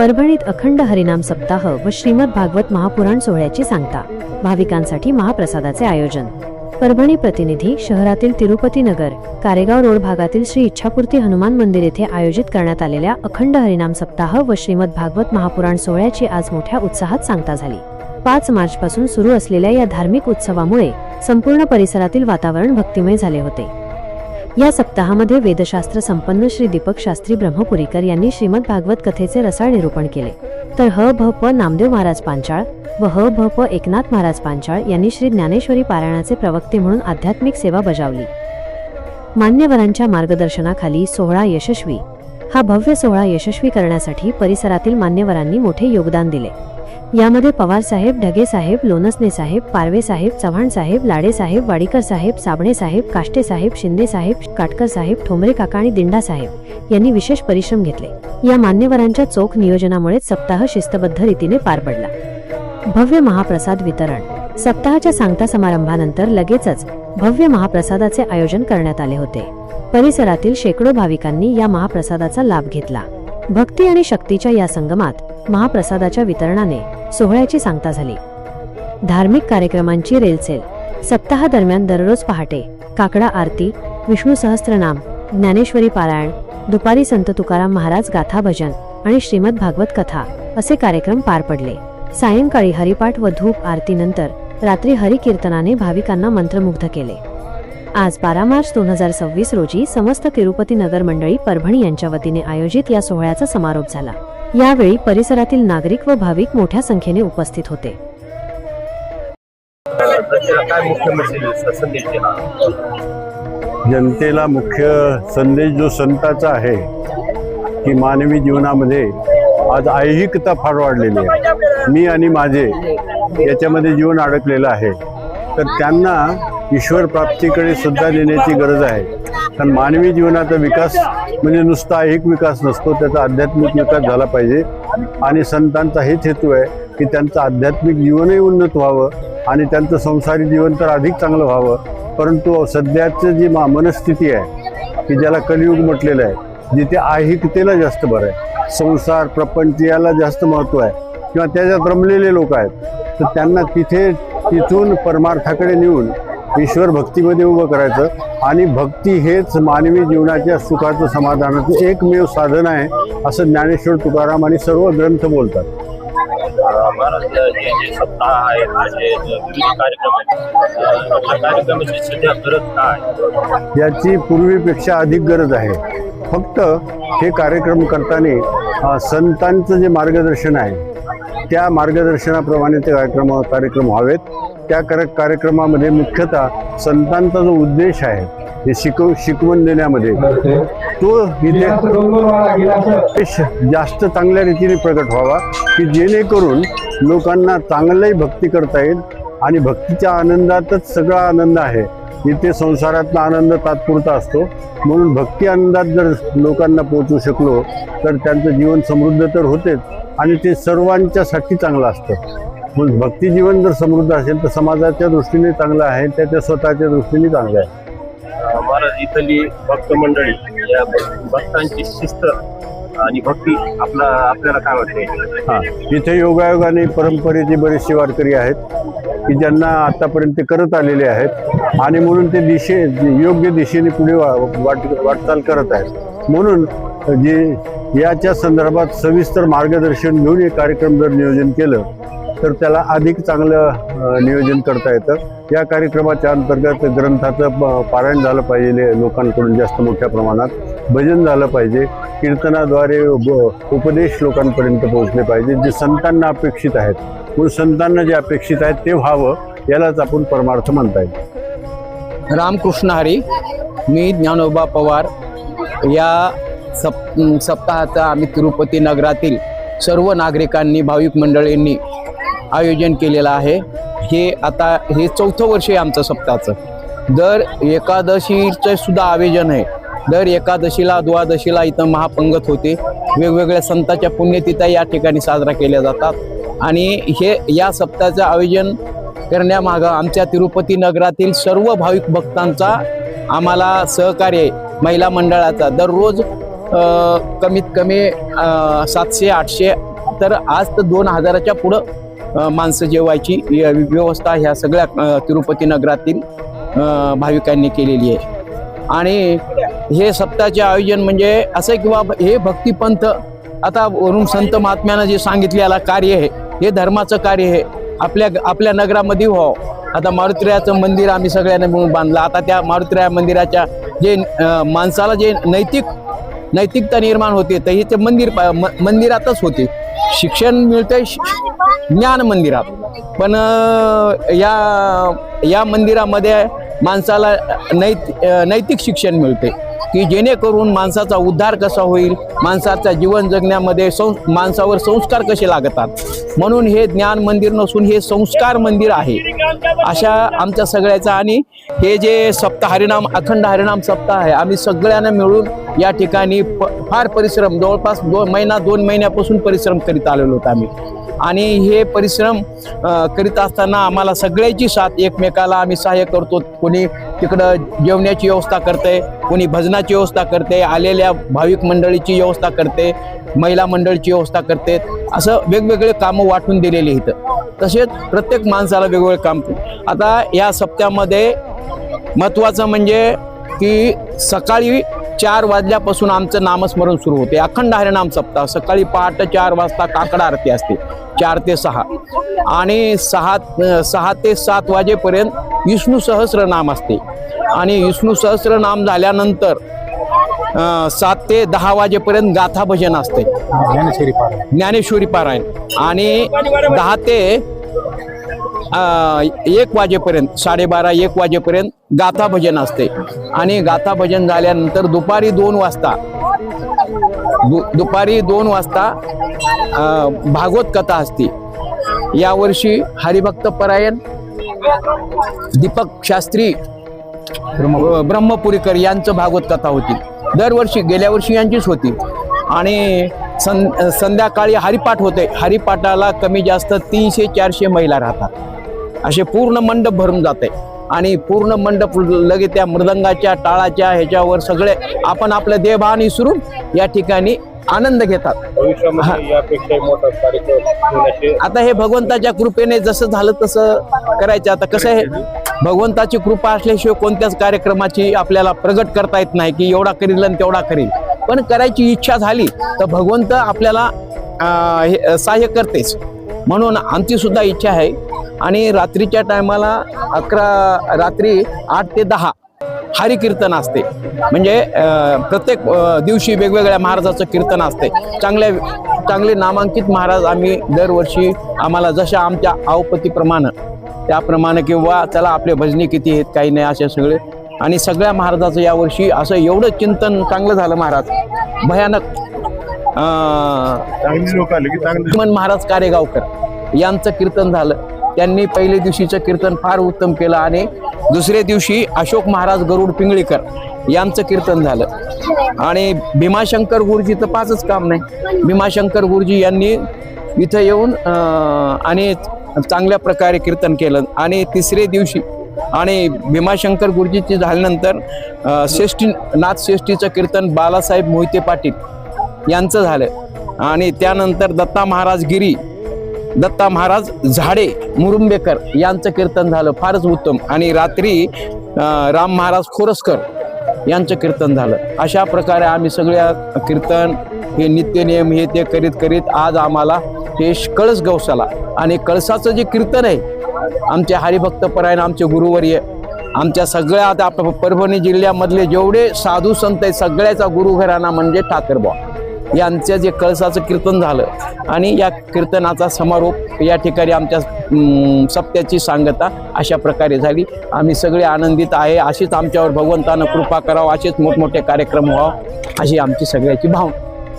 परभणीत अखंड हरिनाम सप्ताह व श्रीमद भागवत महापुराण सोहळ्याची सांगता, भाविकांसाठी महाप्रसादाचे आयोजन। परभणी प्रतिनिधी शहरातील तिरुपती नगर कारेगाव रोड भागातील श्री इच्छापूर्ती हनुमान मंदिर येथे आयोजित करण्यात आलेल्या अखंड हरिनाम सप्ताह व श्रीमद भागवत महापुराण सोहळ्याची आज मोठ्या उत्साहात सांगता झाली। 5 मार्च पासून सुरू असलेल्या या धार्मिक उत्सवामुळे संपूर्ण परिसरातील वातावरण भक्तिमय झाले होते। या सप्ताहामध्ये वेदशास्त्र संपन्न श्री दीपक शास्त्री ब्रह्मपुरीकर यांनी श्रीमद भागवत कथेचे रसाळ निरूपण केले, तर ह.भ.प. नामदेव महाराज पांचाळ व ह.भ.प. एकनाथ महाराज पांचाळ यांनी श्री ज्ञानेश्वरी पारायणाचे प्रवक्ते म्हणून आध्यात्मिक सेवा बजावली। मान्यवरांच्या मार्गदर्शनाखाली हा भव्य सोहळा यशस्वी करण्यासाठी परिसरातील मान्यवरांनी मोठे योगदान दिले। यामध्ये पवार साहेब, ढगे साहेब, लोणसने साहेब, पारवे साहेब, चव्हाण साहेब, लाडे साहेब, वाडीकर साहेब, साबणे साहेब, काष्टे साहेब, शिंदे साहेब, काटकर साहेब, ठोंबरे काका आणि दिंडा साहेब यांनी विशेष परिश्रम घेतले। या मान्यवरांच्या चोख नियोजनामुळे सप्ताह शिस्तबद्ध रीतीने पार पडला। भव्य महाप्रसाद वितरण सप्ताहाच्या सांगता समारंभानंतर लगेचच भव्य महाप्रसादाचे आयोजन करण्यात आले होते। परिसरातील शेकडो भाविकांनी या महाप्रसादाचा लाभ घेतला। भक्ती आणि शक्तीच्या या संगमात महाप्रसादाच्या वितरणाने सोहळ्याची सांगता झाली। धार्मिक कार्यक्रमांची रेलचेल सप्ताह दरम्यान दररोज पहाटे काकडा आरती, विष्णू सहस्त्रनाम, ज्ञानेश्वरी पारायण, दुपारी संत तुकाराम महाराज गाथा भजन आणि श्रीमद भागवत कथा असे कार्यक्रम पार पडले। सायंकाळी हरिपाठ व धूप आरतीनंतर रात्री हरिकीर्तनाने भाविकांना मंत्रमुग्ध केले। आज 12 मार्च 2026 रोजी समस्त तिरुपती नगर मंडळी परभणी यांच्या वतीने आयोजित या सोहळ्याचा समारोप झाला। यावेळी परिसरातील नागरिक व भाविक मोठ्या संख्येने उपस्थित होते। जनतेला मुख्य संदेश जो संताचा आहे की मानवी जीवनामध्ये आज ऐहिकता फार वाढलेली आहे, मी आणि माझे याच्यामध्ये जीवन अडकलेलं आहे, तर त्यांना ईश्वर प्राप्तीकडे सुद्धा नेण्याची गरज आहे। कारण मानवी जीवनाचा विकास म्हणजे नुसता ऐहिक विकास नसतो, त्याचा आध्यात्मिक विकास झाला पाहिजे। आणि संतांचा हेच हेतू आहे की त्यांचं आध्यात्मिक जीवनही उन्नत व्हावं आणि त्यांचं संसारी जीवन तर अधिक चांगलं व्हावं। परंतु सध्याचं जी मनस्थिती आहे की ज्याला कलियुग म्हटलेलं आहे, जिथे ऐहिकतेला जास्त भर आहे, संसार प्रपंच याला जास्त महत्त्व आहे किंवा त्याच्यात रमलेले लोक आहेत, तर त्यांना तिथून परमार्थाकडे नेऊन ईश्वर भक्तीमध्ये उभं करायचं। आणि भक्ती हेच मानवी जीवनाच्या सुखाचं समाधानाचं एकमेव साधन आहे असं ज्ञानेश्वर, तुकाराम आणि सर्व ग्रंथ बोलतात। याची पूर्वीपेक्षा अधिक गरज आहे। फक्त हे कार्यक्रम करताना संतांचं जे मार्गदर्शन आहे त्या मार्गदर्शनाप्रमाणे ते कार्यक्रम व्हावेत। त्या कार्यक्रमामध्ये मुख्यतः संतांचा जो उद्देश आहे हे शिकवण देण्यामध्ये तो इथे जास्त चांगल्या रीतीने प्रकट व्हावा की जेणेकरून लोकांना चांगलंही भक्ती करता येईल। आणि भक्तीच्या आनंदातच सगळा आनंद आहे। इथे संसारातला आनंद तात्पुरता असतो, म्हणून भक्ती आनंदात जर लोकांना पोहोचू शकलो तर त्यांचं जीवन समृद्ध तर होतेच आणि ते सर्वांच्यासाठी चांगलं असतं। मग भक्ती जीवन जर समृद्ध असेल तर समाजाच्या दृष्टीने चांगलं आहे, त्याच्या स्वतःच्या दृष्टीने चांगलं आहे। महाराज इथली भक्त मंडळी या भक्तांची शिस्त आणि भक्ती आपल्याला काय वाटते? इथे योगायोगाने परंपरेचे बरेचसे वारकरी आहेत की ज्यांना आतापर्यंत करत आलेले आहेत आणि म्हणून ते योग्य दिशेने पुढे वाटचाल करत आहेत। म्हणून जे याच्या संदर्भात सविस्तर मार्गदर्शन घेऊन एक कार्यक्रम जर नियोजन केलं तर त्याला अधिक चांगलं नियोजन करता येतं। या कार्यक्रमाच्या अंतर्गत ग्रंथाचं पारायण झालं पाहिजे लोकांकडून जास्त मोठ्या प्रमाणात, भजन झालं पाहिजे, कीर्तनाद्वारे उपदेश लोकांपर्यंत पोहोचले पाहिजे जे संतांना अपेक्षित आहेत। म्हणून संतांना जे अपेक्षित आहेत ते व्हावं, यालाच आपण परमार्थ म्हणता येईल। रामकृष्ण हरी, मी ज्ञानोबा पवार। या सप्ताहाचा आम्ही तिरुपती नगरातील सर्व नागरिकांनी, भाविक मंडळींनी आयोजन केलेलं आहे। हे 4थं वर्ष आहे आमचं सप्ताहाचं। दर एकादशीचं सुद्धा आयोजन आहे। दर एकादशीला, द्वादशीला इथं महापंगत होते। वेगवेगळ्या संतांच्या पुण्यतिथ्या या ठिकाणी साजरा केल्या जातात। आणि या सप्ताहाचं आयोजन करण्यामागं आमच्या तिरुपती नगरातील सर्व भाविक भक्तांचा आम्हाला सहकार्य, महिला मंडळाचा दररोज कमीत कमी 700-800 तर आज तर 2000च्या पुढं माणसं जेवायची व्यवस्था ह्या सगळ्या तिरुपती नगरातील भाविकांनी केलेली आहे. आणि हे सप्ताहाचे आयोजन म्हणजे असं की बाबा हे भक्तिपंथ आता वरून संत महात्म्यानं जे सांगितलेलं कार्य आहे हे धर्माचं कार्य आहे, आपल्या नगरामध्ये व्हावं. आता मारुतीरायाचं मंदिर आम्ही सगळ्यांनी मिळून बांधलं. आता त्या मारुतीराया मंदिराच्या जे माणसाला जे नैतिकता निर्माण होते तर हे ते मंदिरातच होते. शिक्षण मिळतंय ज्ञान मंदिरात, पण या मंदिरामध्ये माणसाला नैतिक शिक्षण मिळते की जेणेकरून माणसाचा उद्धार कसा होईल, माणसाचा जीवन जगण्यामध्ये माणसावर संस्कार कसे लागतात. म्हणून हे ज्ञान मंदिर नसून हे संस्कार मंदिर आहे अशा आमच्या सगळ्याचा. आणि हे जे सप्ताह हरिनाम अखंड हरिनाम सप्ताह आहे आम्ही सगळ्यांना मिळून या ठिकाणी फार परिश्रम जवळपास 2 महिन्यापासून परिश्रम करीत आलेलो होतो आम्ही. आणि हे परिश्रम करीत असताना आम्हाला सगळ्याची साथ, एकमेकाला आम्ही सहाय्य करतो. कोणी तिकडं जेवण्याची व्यवस्था करते, कोणी भजनाची व्यवस्था करते, आलेल्या भाविक मंडळीची व्यवस्था करते, महिला मंडळीची व्यवस्था करते. असं वेगवेगळे कामं वाटून दिलेले इथं. तसेच प्रत्येक माणसाला वेगवेगळे काम. आता या सप्त्यामध्ये महत्त्वाचं म्हणजे की सकाळी 4 वाजल्यापासून आमचं नामस्मरण सुरू होते. अखंड हरिनाम सप्ताह सकाळी पहाटे 4 वाजता काकड आरती असते 4 ते 6 आणि 6 ते 7 वाजेपर्यंत विष्णू सहस्रनाम असते. आणि विष्णू सहस्रनाम झाल्यानंतर 7 ते 10 वाजेपर्यंत गाथा भजन असते, ज्ञानेश्वरी पारायण. आणि 10 ते 1 वाजेपर्यंत 12:30-1 वाजेपर्यंत गाथा भजन असते. आणि गाथा भजन झाल्यानंतर दुपारी 2 वाजता भागवत कथा असते. यावर्षी हरिभक्त परायण दीपक शास्त्री ब्रह्मपुरीकर यांचं भागवत कथा होती. दरवर्षी गेल्या वर्षी यांचीच होती. आणि संध्याकाळी हरिपाठ होते. हरिपाठाला कमी जास्त 300-400 महिला राहतात. असे पूर्ण मंडप भरून जाते. आणि पूर्ण मंडप लगे त्या मृदंगाच्या टाळाच्या ह्याच्यावर सगळे आपण आपलं देहभान विसरून या ठिकाणी आनंद घेतात. आता हे भगवंताच्या कृपेने जसं झालं तसं करायचं. आता कसं आहे, भगवंताची कृपा असल्याशिवाय कोणत्याच कार्यक्रमाची आपल्याला प्रगट करता येत नाही की एवढा करील आणि तेवढा करील. पण करायची इच्छा झाली तर भगवंत आपल्याला सहाय्य करतेच. म्हणून आमची सुद्धा इच्छा आहे. आणि रात्रीच्या टायमाला रात्री 8 ते 10 हरिकीर्तन असते. म्हणजे प्रत्येक दिवशी वेगवेगळ्या महाराजाचं कीर्तन असते. चांगले नामांकित महाराज आम्ही दरवर्षी आम्हाला जशा आमच्या आवपतीप्रमाणे त्याप्रमाणे किंवा चला आपले भजनी किती आहेत काही नाही असे सगळे. आणि सगळ्या महाराजाचं यावर्षी असं एवढं चिंतन चांगलं झालं. महाराज भयानक महाराज कारेगावकर यांचं कीर्तन झालं. त्यांनी पहिल्या दिवशीचं कीर्तन फार उत्तम केलं. आणि दुसऱ्या दिवशी अशोक महाराज गरुड पिंगळीकर यांचं कीर्तन झालं. आणि भीमाशंकर गुरुजीचं पाचच काम नाही. भीमाशंकर गुरुजी यांनी इथं येऊन आणि चांगल्या प्रकारे कीर्तन केलं. आणि तिसऱ्या दिवशी आणि भीमाशंकर गुरुजीची झाल्यानंतर नाथश्रेष्ठीचं कीर्तन बालासाहेब मोहिते पाटील यांचं झालं. आणि त्यानंतर दत्ता महाराज झाडे मुरुंबेकर यांचं कीर्तन झालं, फारच उत्तम. आणि रात्री राम महाराज खोरसकर यांचं कीर्तन झालं. अशा प्रकारे आम्ही सगळ्या कीर्तन हे नित्यनियम हे ते करीत आज आम्हाला हे कळस गवसाला. आणि कळसाचं जे कीर्तन आहे आमचे हरिभक्त परायण आमचे गुरुवर्य आमच्या सगळ्या आता परभणी जिल्ह्यामधले जेवढे साधू संत आहेत सगळ्याचा गुरुघराणा म्हणजे ठाकरबुवा यांचं जे कळसाचं कीर्तन झालं. आणि या कीर्तनाचा समारोप या ठिकाणी आमच्या सप्त्याची सांगता अशा प्रकारे झाली. आम्ही सगळे आनंदित आहे. अशीच आमच्यावर भगवंतानं कृपा करावं, असेच मोठमोठे कार्यक्रम व्हावं अशी आमची सगळ्याची भावना.